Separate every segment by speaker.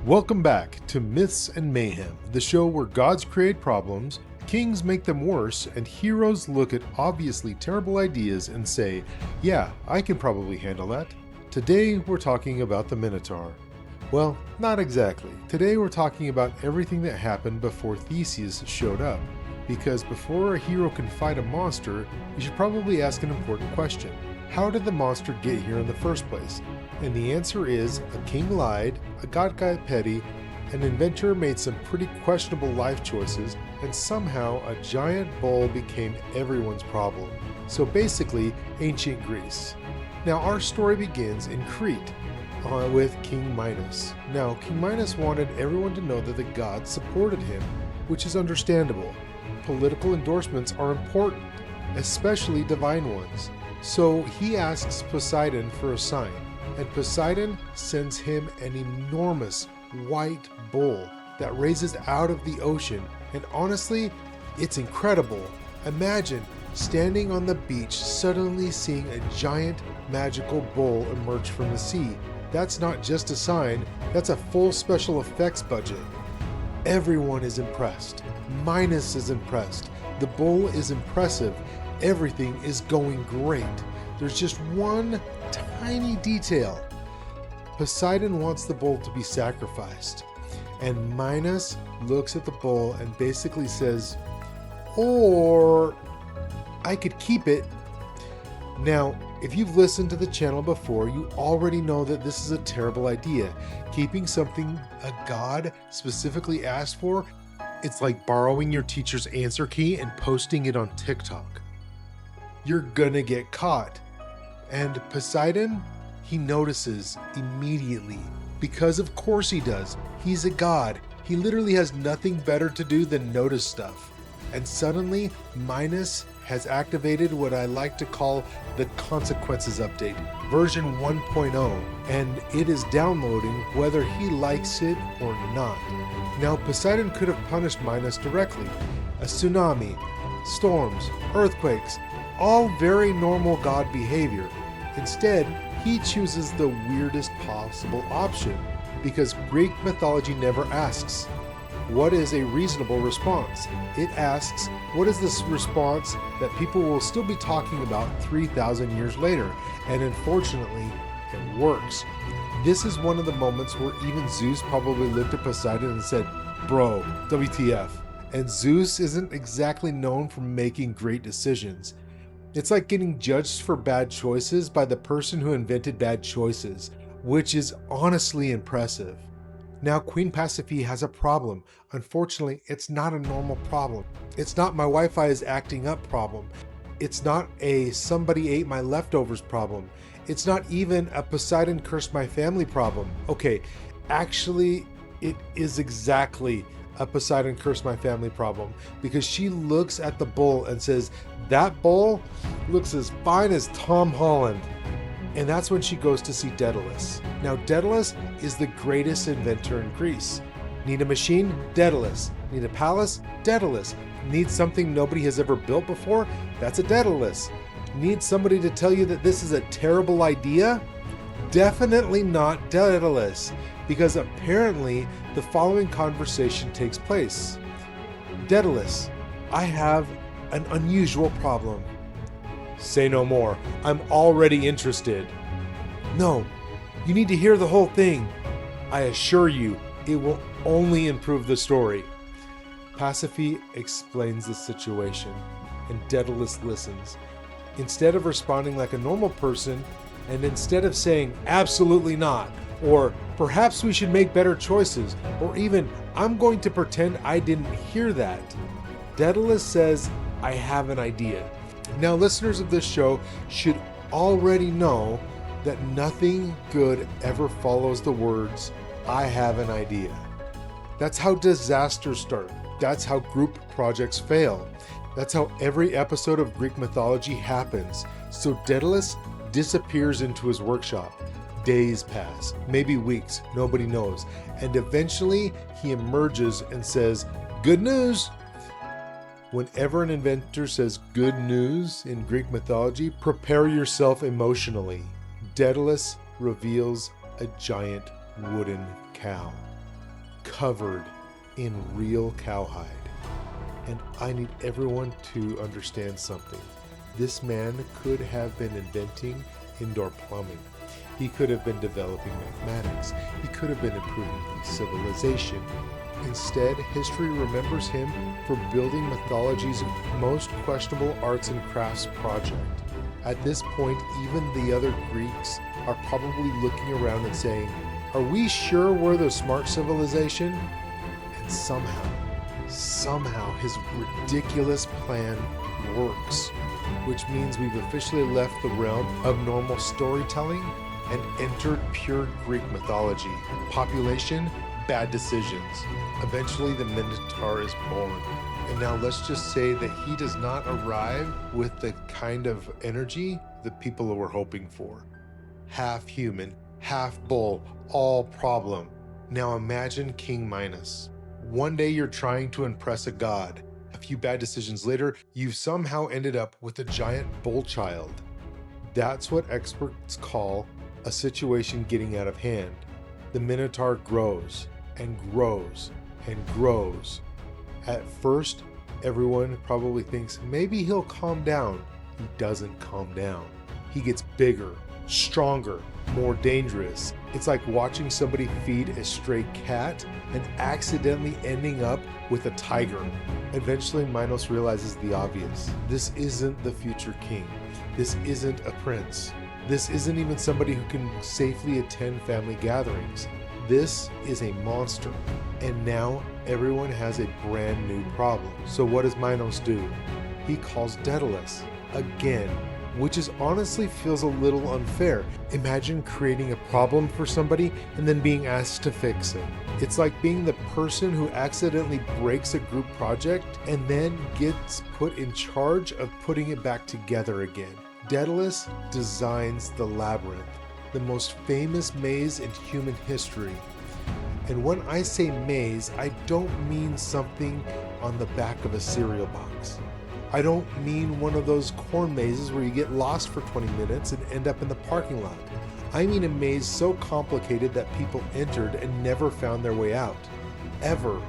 Speaker 1: Welcome back to Myths and Mayhem, the show where gods create problems, kings make them worse, and heroes look at obviously terrible ideas and say, yeah, I can probably handle that. Today we're talking about the Minotaur. Well, not exactly. Today we're talking about everything that happened before Theseus showed up. Because before a hero can fight a monster, you should probably ask an important question. How did the monster get here in the first place? And the answer is, a king lied, a god got petty, an inventor made some pretty questionable life choices, and somehow a giant bull became everyone's problem. So basically, ancient Greece. Now our story begins in Crete, with King Minos. Now, King Minos wanted everyone to know that the gods supported him, which is understandable. Political endorsements are important, especially divine ones. So he asks Poseidon for a sign, and Poseidon sends him an enormous white bull that raises out of the ocean, and honestly, it's incredible. Imagine standing on the beach, suddenly seeing a giant magical bull emerge from the sea. That's not just a sign, that's a full special effects budget. Everyone is impressed. Minos is impressed. The bull is impressive. Everything is going great. There's just one tiny detail. Poseidon wants the bull to be sacrificed. And Minos looks at the bull and basically says, or I could keep it. Now, if you've listened to the channel before, you already know that this is a terrible idea. Keeping something a god specifically asked for, it's like borrowing your teacher's answer key and posting it on TikTok. You're gonna get caught. And Poseidon, he notices immediately, because of course he does. He's a god. He literally has nothing better to do than notice stuff. And suddenly, Minos has activated what I like to call the consequences update, version 1.0, and it is downloading whether he likes it or not. Now, Poseidon could have punished Minos directly. A tsunami, storms, earthquakes, all very normal god behavior. Instead, he chooses the weirdest possible option, because Greek mythology never asks, what is a reasonable response? It asks, what is this response that people will still be talking about 3,000 years later? And unfortunately, it works. This is one of the moments where even Zeus probably looked at Poseidon and said, bro, WTF. And Zeus isn't exactly known for making great decisions. It's like getting judged for bad choices by the person who invented bad choices, which is honestly impressive. Now, Queen Pasiphae has a problem. Unfortunately, it's not a normal problem. It's not my Wi-Fi is acting up problem. It's not a somebody ate my leftovers problem. It's not even a Poseidon cursed my family problem. Okay, actually, it is exactly a Poseidon cursed my family problem, because she looks at the bull and says, that bull looks as fine as Tom Holland. And that's when she goes to see Daedalus. Now, Daedalus is the greatest inventor in Greece. Need a machine? Daedalus. Need a palace? Daedalus. Need something nobody has ever built before? That's a Daedalus. Need somebody to tell you that this is a terrible idea? Definitely not Daedalus, because apparently the following conversation takes place. Daedalus, I have an unusual problem. Say no more. I'm already interested. No, you need to hear the whole thing. I assure you, it will only improve the story. Pasiphae explains the situation, and Daedalus listens. Instead of responding like a normal person, and instead of saying, absolutely not, or perhaps we should make better choices, or even, I'm going to pretend I didn't hear that, Daedalus says, I have an idea. Now, listeners of this show should already know that nothing good ever follows the words, I have an idea. That's how disasters start. That's how group projects fail. That's how every episode of Greek mythology happens. So Daedalus disappears into his workshop. Days pass, maybe weeks, nobody knows. And eventually he emerges and says, good news. Whenever an inventor says good news in Greek mythology, prepare yourself emotionally. Daedalus reveals a giant wooden cow. covered in real cowhide. And I need everyone to understand something. This man could have been inventing indoor plumbing. He could have been developing mathematics. He could have been improving civilization. Instead, history remembers him for building mythology's most questionable arts and crafts project. At this point, even the other Greeks are probably looking around and saying, "Are we sure we're the smart civilization?" And somehow his ridiculous plan works, which means we've officially left the realm of normal storytelling and entered pure Greek mythology. Population, bad decisions. Eventually the Minotaur is born. And now let's just say that he does not arrive with the kind of energy that people were hoping for. Half human, half bull, all problem. Now imagine King Minos. One day you're trying to impress a god. A few bad decisions later, you've somehow ended up with a giant bull child. That's what experts call a situation getting out of hand. The Minotaur grows and grows and grows. At first, everyone probably thinks maybe he'll calm down. He doesn't calm down. He gets bigger, stronger, more dangerous. It's like watching somebody feed a stray cat and accidentally ending up with a tiger. Eventually, Minos realizes the obvious. This isn't the future king. This isn't a prince. This isn't even somebody who can safely attend family gatherings. This is a monster. And now everyone has a brand new problem. So what does Minos do? He calls Daedalus again, which is honestly feels a little unfair. Imagine creating a problem for somebody and then being asked to fix it. It's like being the person who accidentally breaks a group project and then gets put in charge of putting it back together again. Daedalus designs the Labyrinth, the most famous maze in human history. And when I say maze, I don't mean something on the back of a cereal box. I don't mean one of those corn mazes where you get lost for 20 minutes and end up in the parking lot. I mean a maze so complicated that people entered and never found their way out. Ever.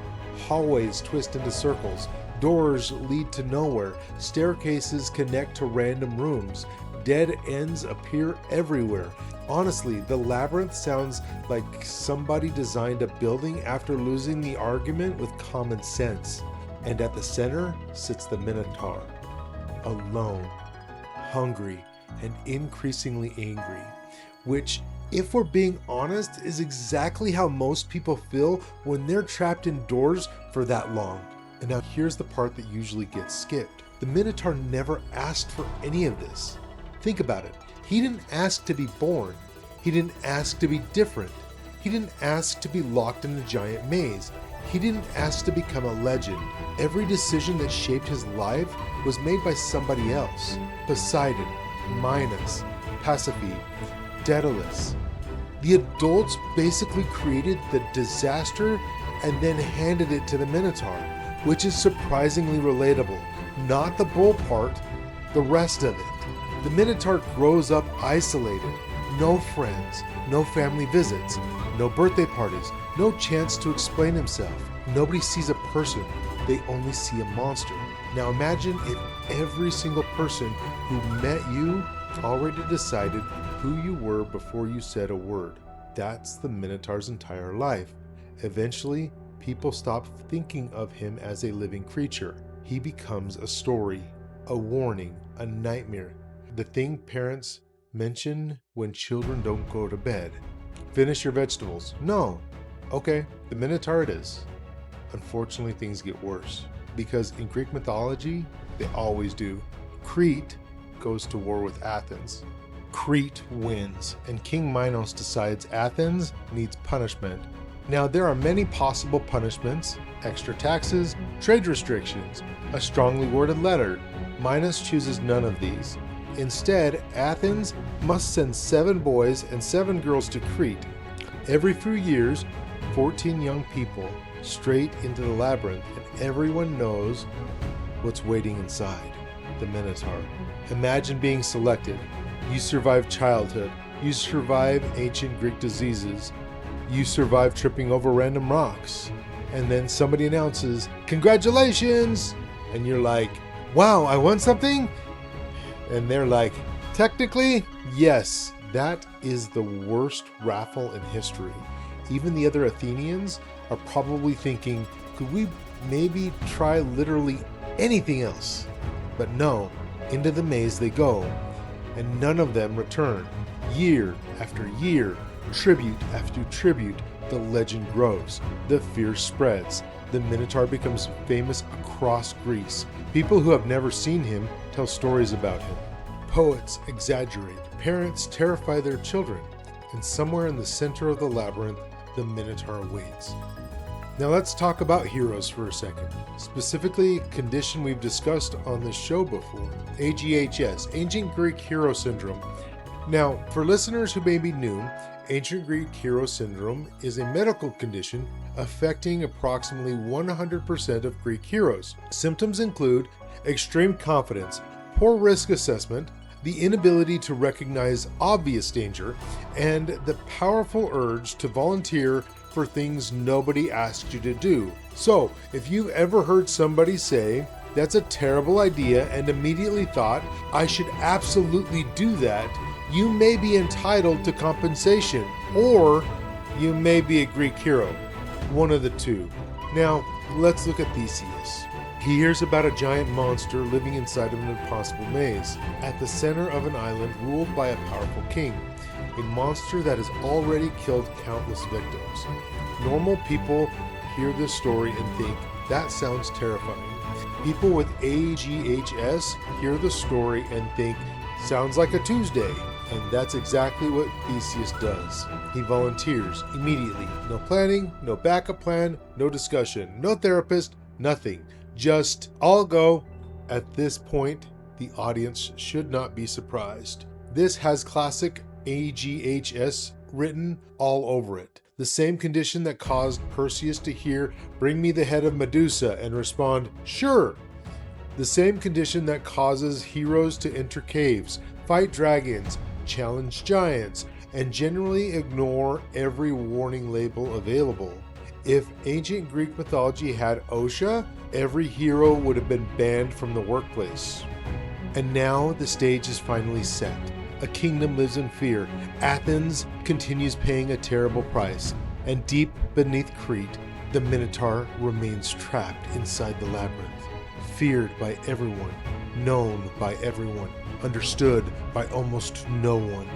Speaker 1: Hallways twist into circles. Doors lead to nowhere. Staircases connect to random rooms. Dead ends appear everywhere. Honestly, the Labyrinth sounds like somebody designed a building after losing the argument with common sense. And at the center sits the Minotaur, alone, hungry, and increasingly angry, which, if we're being honest, is exactly how most people feel when they're trapped indoors for that long. And now here's the part that usually gets skipped. The Minotaur never asked for any of this. Think about it. He didn't ask to be born. He didn't ask to be different. He didn't ask to be locked in a giant maze. He didn't ask to become a legend. Every decision that shaped his life was made by somebody else. Poseidon, Minos, Pasiphae, Daedalus. The adults basically created the disaster and then handed it to the Minotaur, which is surprisingly relatable. Not the bull part, the rest of it. The Minotaur grows up isolated. No friends, no family visits, no birthday parties, no chance to explain himself. Nobody sees a person, they only see a monster. Now imagine if every single person who met you already decided who you were before you said a word. That's the Minotaur's entire life. Eventually, people stop thinking of him as a living creature. He becomes a story, a warning, a nightmare. The thing parents mention when children don't go to bed. Finish your vegetables. No. Okay, the Minotaur it is. Unfortunately, things get worse. Because in Greek mythology, they always do. Crete goes to war with Athens. Crete wins, and King Minos decides Athens needs punishment. Now, there are many possible punishments: extra taxes, trade restrictions, a strongly worded letter. Minos chooses none of these. Instead, Athens must send 7 boys and 7 girls to Crete. Every few years, 14 young people straight into the labyrinth, and everyone knows what's waiting inside: the Minotaur. Imagine being selected. You survive childhood. You survive ancient Greek diseases. you survive tripping over random rocks. And then somebody announces, "Congratulations!" And you're like, "Wow, I won something?" And they're like, "Technically, yes, that is the worst raffle in history." Even the other Athenians are probably thinking, could we maybe try literally anything else? But no, into the maze they go, and none of them return. Year after year, tribute after tribute, the legend grows, the fear spreads, the Minotaur becomes famous across Greece. People who have never seen him tell stories about him. Poets exaggerate, parents terrify their children, and somewhere in the center of the labyrinth, the Minotaur waits. Now let's talk about heroes for a second, specifically a condition we've discussed on this show before, AGHS, Ancient Greek Hero Syndrome. Now, for listeners who may be new, Ancient Greek Hero Syndrome is a medical condition affecting approximately 100% of Greek heroes. Symptoms include extreme confidence, poor risk assessment, the inability to recognize obvious danger, and the powerful urge to volunteer for things nobody asked you to do. So, if you've ever heard somebody say, "That's a terrible idea," and immediately thought, "I should absolutely do that," you may be entitled to compensation, or you may be a Greek hero. One of the two. Now, let's look at Theseus. He hears about a giant monster living inside of an impossible maze, at the center of an island ruled by a powerful king. A monster that has already killed countless victims. Normal people hear this story and think, that sounds terrifying. People with AGHS hear the story and think, sounds like a Tuesday. And that's exactly what Theseus does. He volunteers immediately. No planning, no backup plan, no discussion, no therapist, nothing. Just, I'll go. At this point, the audience should not be surprised. This has classic AGHS written all over it. The same condition that caused Perseus to hear, "Bring me the head of Medusa," and respond, "Sure." The same condition that causes heroes to enter caves, fight dragons, challenge giants, and generally ignore every warning label available. If ancient Greek mythology had OSHA, every hero would have been banned from the workplace. And now the stage is finally set. A kingdom lives in fear. Athens continues paying a terrible price. And deep beneath Crete, the Minotaur remains trapped inside the labyrinth. Feared by everyone, known by everyone, understood by almost no one.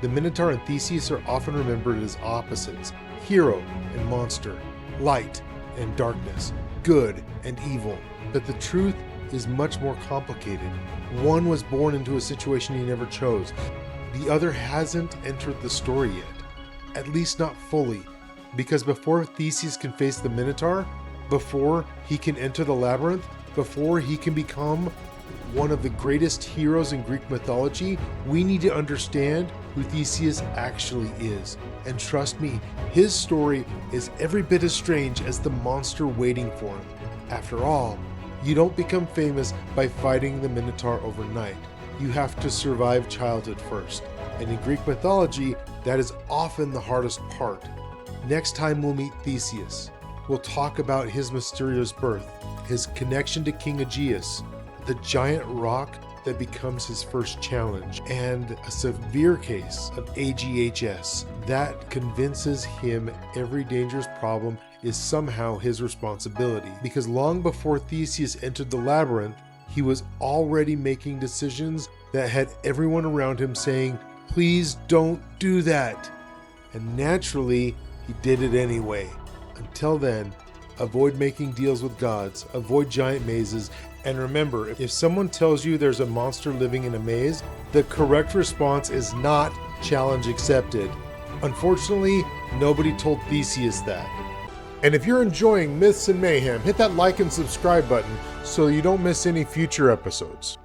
Speaker 1: The Minotaur and Theseus are often remembered as opposites, hero and monster, light and darkness, good and evil. But the truth is much more complicated. One was born into a situation he never chose. The other hasn't entered the story yet, at least not fully, because before Theseus can face the Minotaur, before he can enter the labyrinth, before he can become one of the greatest heroes in Greek mythology, we need to understand who Theseus actually is. And trust me, his story is every bit as strange as the monster waiting for him. After all, you don't become famous by fighting the Minotaur overnight. You have to survive childhood first. And in Greek mythology, that is often the hardest part. Next time we'll meet Theseus. We'll talk about his mysterious birth, his connection to King Aegeus, the giant rock that becomes his first challenge, and a severe case of AGHS that convinces him every dangerous problem is somehow his responsibility. Because long before Theseus entered the labyrinth, he was already making decisions that had everyone around him saying, "Please don't do that." And naturally, he did it anyway. Until then, avoid making deals with gods, avoid giant mazes, and remember, if someone tells you there's a monster living in a maze, the correct response is not "challenge accepted." Unfortunately, nobody told Theseus that. And if you're enjoying Myths and Mayhem, hit that like and subscribe button so you don't miss any future episodes.